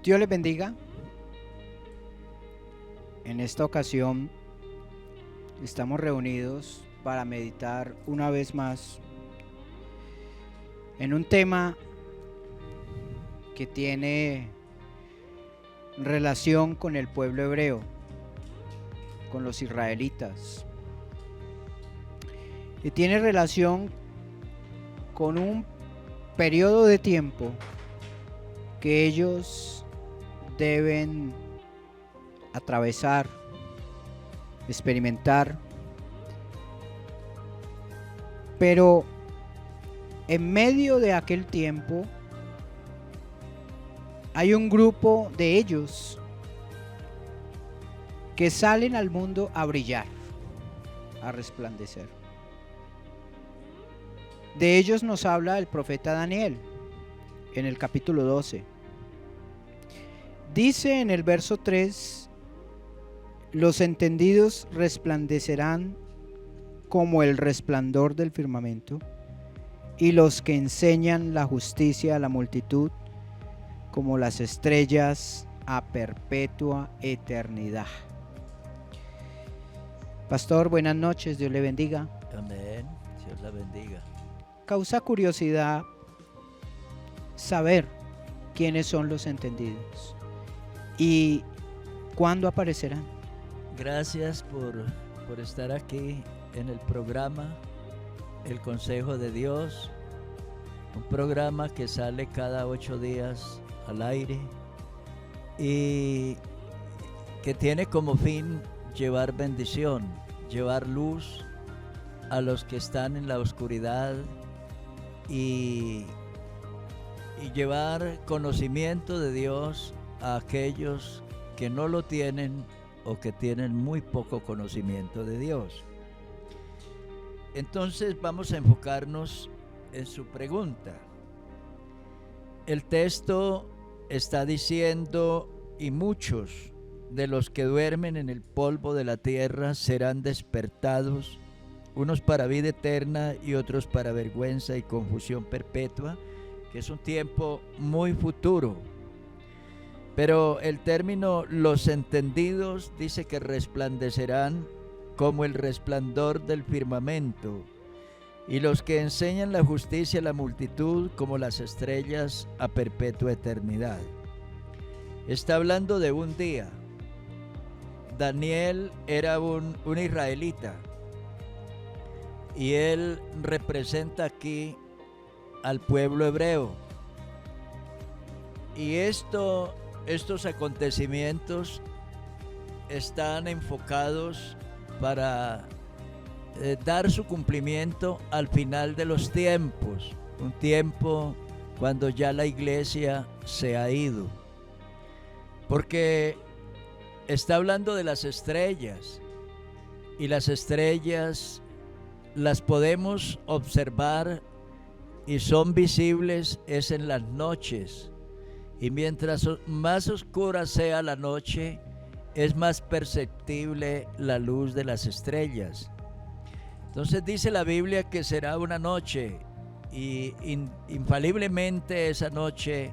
Dios les bendiga. En esta ocasión estamos reunidos para meditar una vez más en un tema que tiene relación con el pueblo hebreo, con los israelitas, y tiene relación con un periodo de tiempo que ellos deben atravesar, experimentar, pero en medio de aquel tiempo hay un grupo de ellos que salen al mundo a brillar, a resplandecer. De ellos nos habla el profeta Daniel en el capítulo 12. Dice en el verso 3: los entendidos resplandecerán como el resplandor del firmamento, y los que enseñan la justicia a la multitud como las estrellas a perpetua eternidad. Pastor, buenas noches, Dios le bendiga. Amén, Dios la bendiga. Causa curiosidad saber quiénes son los entendidos y cuándo aparecerán. Gracias por estar aquí en el programa El Consejo de Dios, un programa que sale cada 8 días al aire y que tiene como fin llevar bendición, llevar luz a los que están en la oscuridad y llevar conocimiento de Dios a aquellos que no lo tienen o que tienen muy poco conocimiento de Dios. Entonces vamos a enfocarnos en su pregunta. El texto está diciendo: y muchos de los que duermen en el polvo de la tierra serán despertados, unos para vida eterna y otros para vergüenza y confusión perpetua, que es un tiempo muy futuro. Pero el término los entendidos dice que resplandecerán como el resplandor del firmamento, y los que enseñan la justicia a la multitud como las estrellas a perpetua eternidad. Está hablando de un día. Daniel era un israelita y él representa aquí al pueblo hebreo. Y estos acontecimientos están enfocados para dar su cumplimiento al final de los tiempos, un tiempo cuando ya la iglesia se ha ido. Porque está hablando de las estrellas, y las estrellas las podemos observar y son visibles es en las noches. Y mientras más oscura sea la noche, es más perceptible la luz de las estrellas. Entonces dice la Biblia que será una noche, y infaliblemente esa noche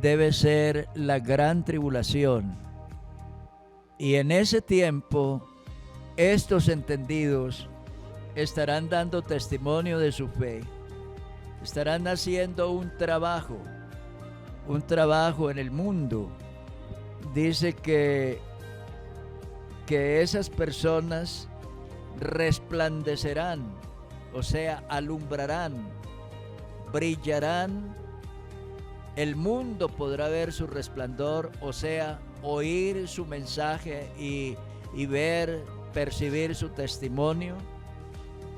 debe ser la gran tribulación. Y en ese tiempo, estos entendidos estarán dando testimonio de su fe, estarán haciendo un trabajo en el mundo. Dice que esas personas resplandecerán, o sea, alumbrarán, brillarán. El mundo podrá ver su resplandor, o sea, oír su mensaje y ver, percibir su testimonio,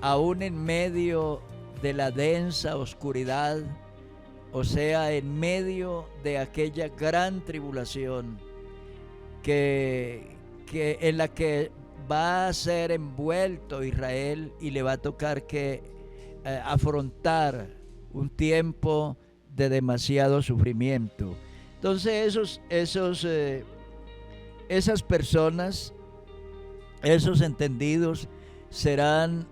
aún en medio de la densa oscuridad, o sea, en medio de aquella gran tribulación que en la que va a ser envuelto Israel, y le va a tocar que afrontar un tiempo de demasiado sufrimiento. Entonces esas personas, esos entendidos, serán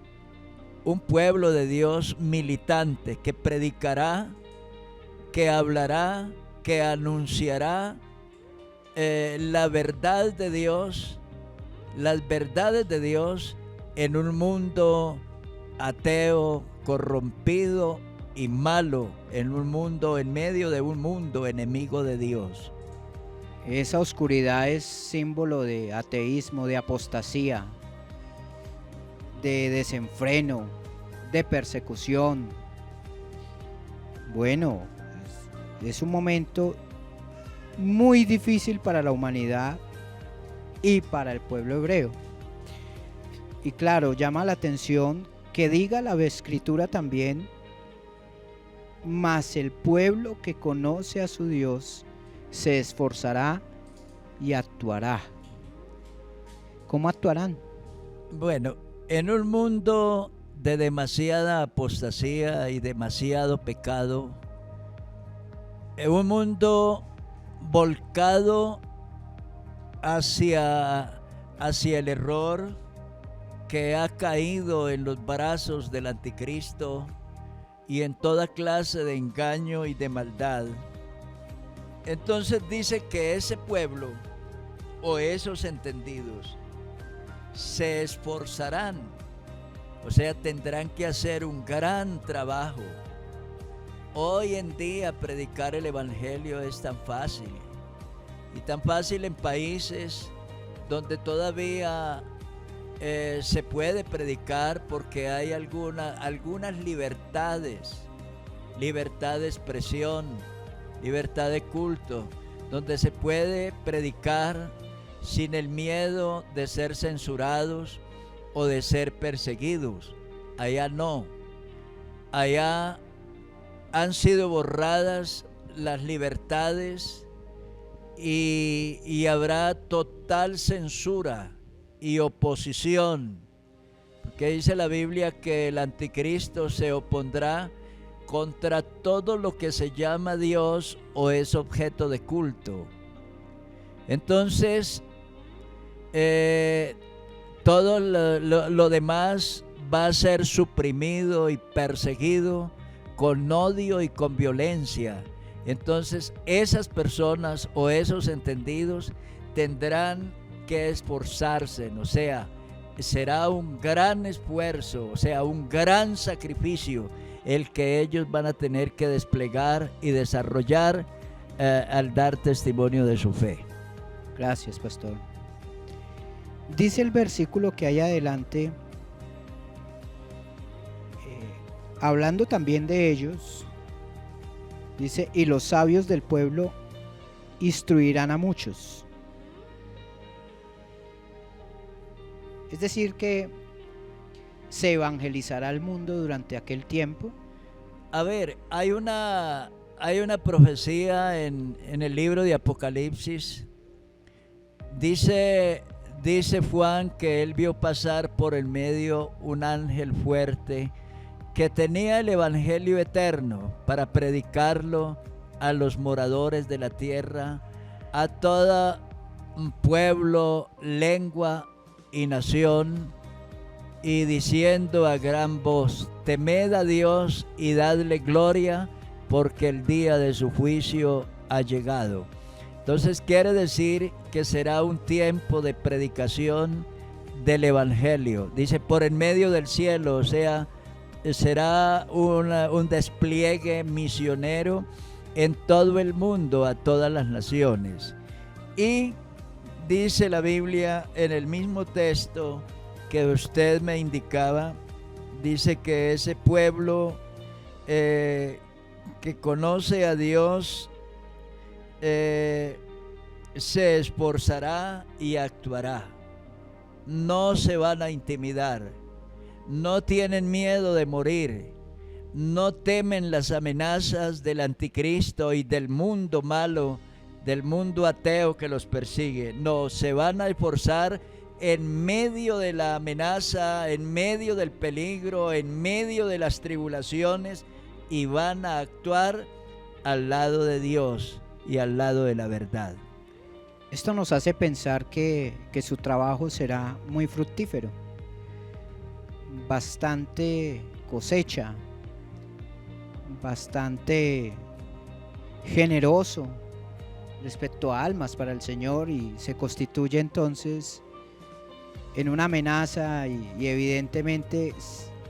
un pueblo de Dios militante que predicará, que hablará, que anunciará la verdad de Dios, las verdades de Dios en un mundo ateo, corrompido y malo, en medio de un mundo enemigo de Dios. Esa oscuridad es símbolo de ateísmo, de apostasía, de desenfreno, de persecución. Bueno, es un momento muy difícil para la humanidad y para el pueblo hebreo. Y claro, llama la atención que diga la Escritura también: mas el pueblo que conoce a su Dios se esforzará y actuará. ¿Cómo actuarán? Bueno, en un mundo de demasiada apostasía y demasiado pecado, en un mundo volcado hacia el error, que ha caído en los brazos del anticristo y en toda clase de engaño y de maldad. Entonces dice que ese pueblo o esos entendidos se esforzarán, o sea, tendrán que hacer un gran trabajo. Hoy en día predicar el evangelio es tan fácil, y tan fácil en países donde todavía se puede predicar, porque hay algunas libertades, libertad de expresión, libertad de culto, donde se puede predicar sin el miedo de ser censurados o de ser perseguidos. Allá no, allá han sido borradas las libertades y habrá total censura y oposición, porque dice la Biblia que el anticristo se opondrá contra todo lo que se llama Dios o es objeto de culto. Entonces, todo lo demás va a ser suprimido y perseguido con odio y con violencia. Entonces, esas personas o esos entendidos tendrán que esforzarse, o sea, será un gran esfuerzo, o sea, un gran sacrificio el que ellos van a tener que desplegar y desarrollar al dar testimonio de su fe. Gracias, pastor. Dice el versículo que hay adelante, hablando también de ellos, dice: y los sabios del pueblo instruirán a muchos. Es decir, que se evangelizará al mundo durante aquel tiempo. A ver, hay una profecía en el libro de Apocalipsis. Dice Juan que él vio pasar por el medio un ángel fuerte que tenía el evangelio eterno para predicarlo a los moradores de la tierra, a todo pueblo, lengua y nación, y diciendo a gran voz: temed a Dios y dadle gloria, porque el día de su juicio ha llegado. Entonces quiere decir que será un tiempo de predicación del evangelio. Dice por en medio del cielo, o sea, será un despliegue misionero en todo el mundo, a todas las naciones. Y dice la Biblia en el mismo texto que usted me indicaba, dice que ese pueblo que conoce a Dios se esforzará y actuará. No se van a intimidar, no tienen miedo de morir, no temen las amenazas del anticristo y del mundo malo, del mundo ateo que los persigue. No, se van a esforzar en medio de la amenaza, en medio del peligro, en medio de las tribulaciones, y van a actuar al lado de Dios y al lado de la verdad. Esto nos hace pensar que su trabajo será muy fructífero, bastante cosecha, bastante generoso, respecto a almas para el Señor, y se constituye entonces en una amenaza y evidentemente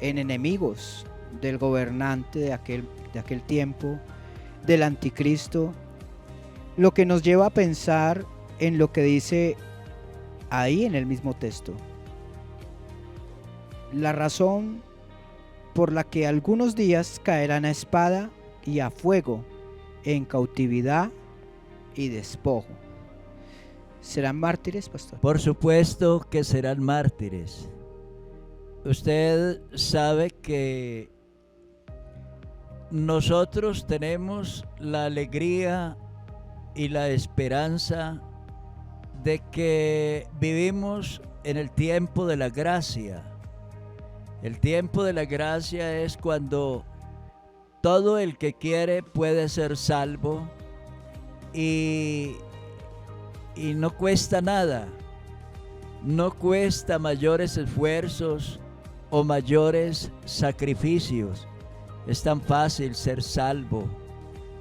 en enemigos del gobernante de aquel tiempo, del anticristo, lo que nos lleva a pensar en lo que dice ahí en el mismo texto. La razón por la que algunos días caerán a espada y a fuego, en cautividad y despojo. ¿Serán mártires, pastor? Por supuesto que serán mártires. Usted sabe que nosotros tenemos la alegría y la esperanza de que vivimos en el tiempo de la gracia. El tiempo de la gracia es cuando todo el que quiere puede ser salvo y no cuesta nada, no cuesta mayores esfuerzos o mayores sacrificios. Es tan fácil ser salvo.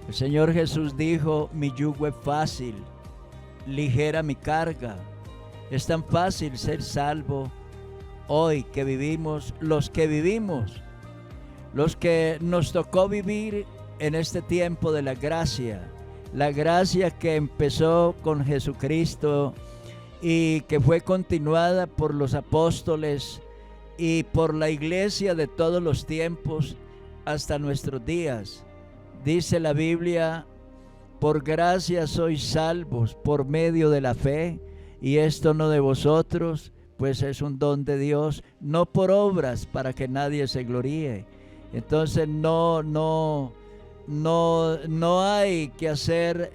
El Señor Jesús dijo: mi yugo es fácil, ligera mi carga. Es tan fácil ser salvo hoy que vivimos, los que nos tocó vivir en este tiempo de la gracia que empezó con Jesucristo y que fue continuada por los apóstoles y por la iglesia de todos los tiempos hasta nuestros días. Dice la Biblia: por gracia sois salvos por medio de la fe, y esto no de vosotros, pues es un don de Dios, no por obras, para que nadie se gloríe. Entonces no hay que hacer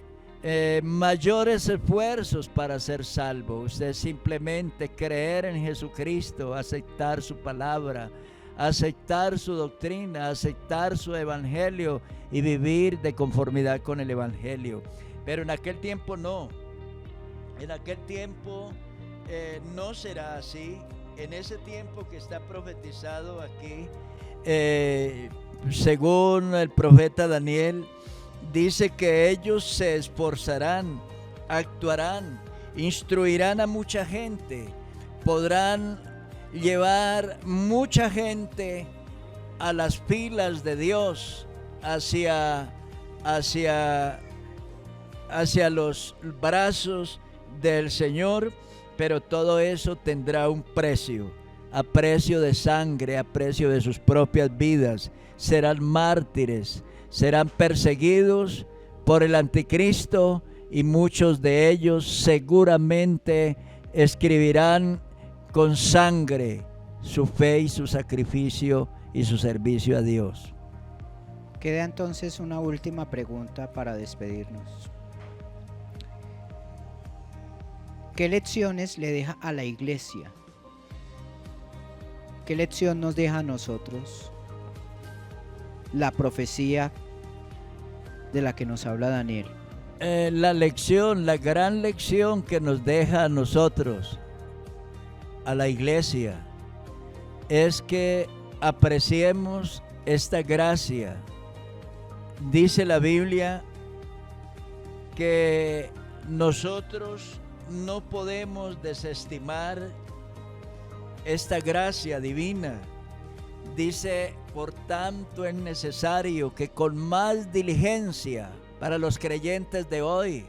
mayores esfuerzos para ser salvo. Usted simplemente creer en Jesucristo, aceptar su palabra, aceptar su doctrina, aceptar su evangelio y vivir de conformidad con el evangelio. Pero en aquel tiempo no. En aquel tiempo no será así. En ese tiempo que está profetizado aquí, según el profeta Daniel, dice que ellos se esforzarán, actuarán, instruirán a mucha gente, podrán llevar mucha gente a las filas de Dios, hacia los brazos del Señor, pero todo eso tendrá un precio, a precio de sangre, a precio de sus propias vidas. Serán mártires, serán perseguidos por el anticristo, y muchos de ellos seguramente escribirán con sangre su fe y su sacrificio y su servicio a Dios. Queda entonces una última pregunta para despedirnos. ¿Qué lecciones le deja a la iglesia? ¿Qué lección nos deja a nosotros la profecía de la que nos habla Daniel? La gran lección que nos deja a nosotros, a la iglesia, es que apreciemos esta gracia. Dice la Biblia que nosotros no podemos desestimar esta gracia divina. Dice: por tanto es necesario que con más diligencia, para los creyentes de hoy,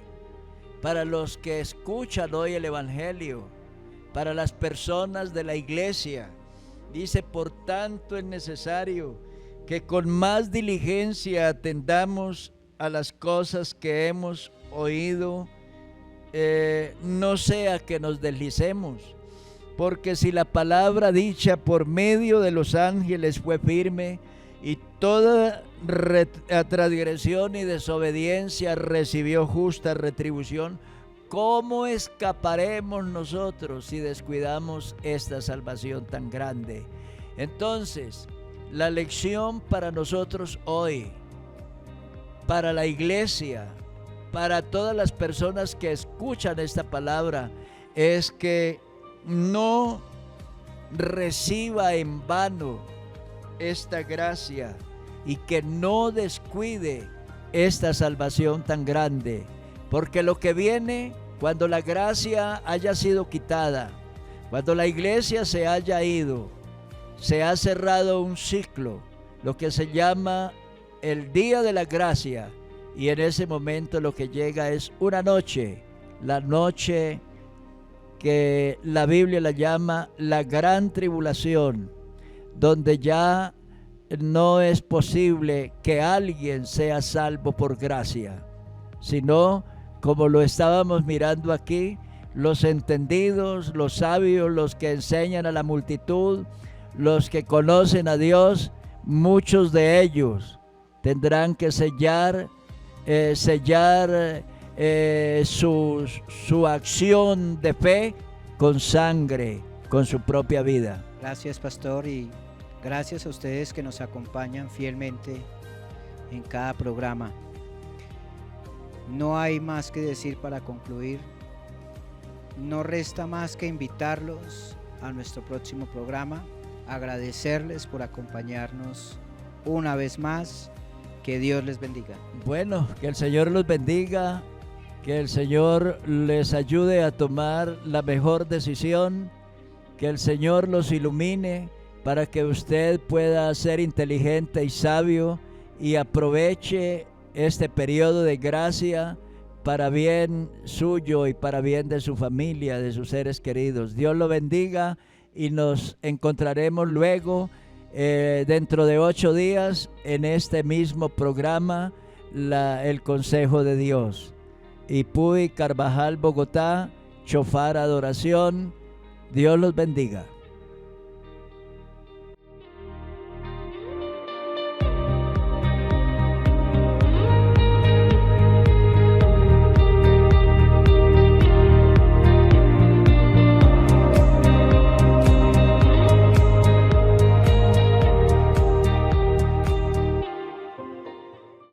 para los que escuchan hoy el evangelio, para las personas de la iglesia, dice: por tanto es necesario que con más diligencia atendamos a las cosas que hemos oído, no sea que nos deslicemos. Porque si la palabra dicha por medio de los ángeles fue firme, y toda transgresión y desobediencia recibió justa retribución, ¿cómo escaparemos nosotros si descuidamos esta salvación tan grande? Entonces, la lección para nosotros hoy, para la iglesia, para todas las personas que escuchan esta palabra, es que no reciba en vano esta gracia y que no descuide esta salvación tan grande, porque lo que viene cuando la gracia haya sido quitada, cuando la iglesia se haya ido, se ha cerrado un ciclo, lo que se llama el día de la gracia, y en ese momento lo que llega es una noche, la noche que la Biblia la llama la gran tribulación, donde ya no es posible que alguien sea salvo por gracia, sino como lo estábamos mirando aquí, los entendidos, los sabios, los que enseñan a la multitud, los que conocen a Dios, muchos de ellos tendrán que sellar su acción de fe con sangre, con su propia vida. Gracias, pastor, y gracias a ustedes que nos acompañan fielmente en cada programa. No hay más que decir para concluir. No resta más que invitarlos a nuestro próximo programa, agradecerles por acompañarnos una vez más. Que Dios les bendiga. Bueno, que el Señor los bendiga, que el Señor les ayude a tomar la mejor decisión, que el Señor los ilumine para que usted pueda ser inteligente y sabio y aproveche este periodo de gracia para bien suyo y para bien de su familia, de sus seres queridos. Dios lo bendiga y nos encontraremos luego dentro de 8 días en este mismo programa, el Consejo de Dios. Ipuy, Carvajal, Bogotá, Chofar Adoración. Dios los bendiga.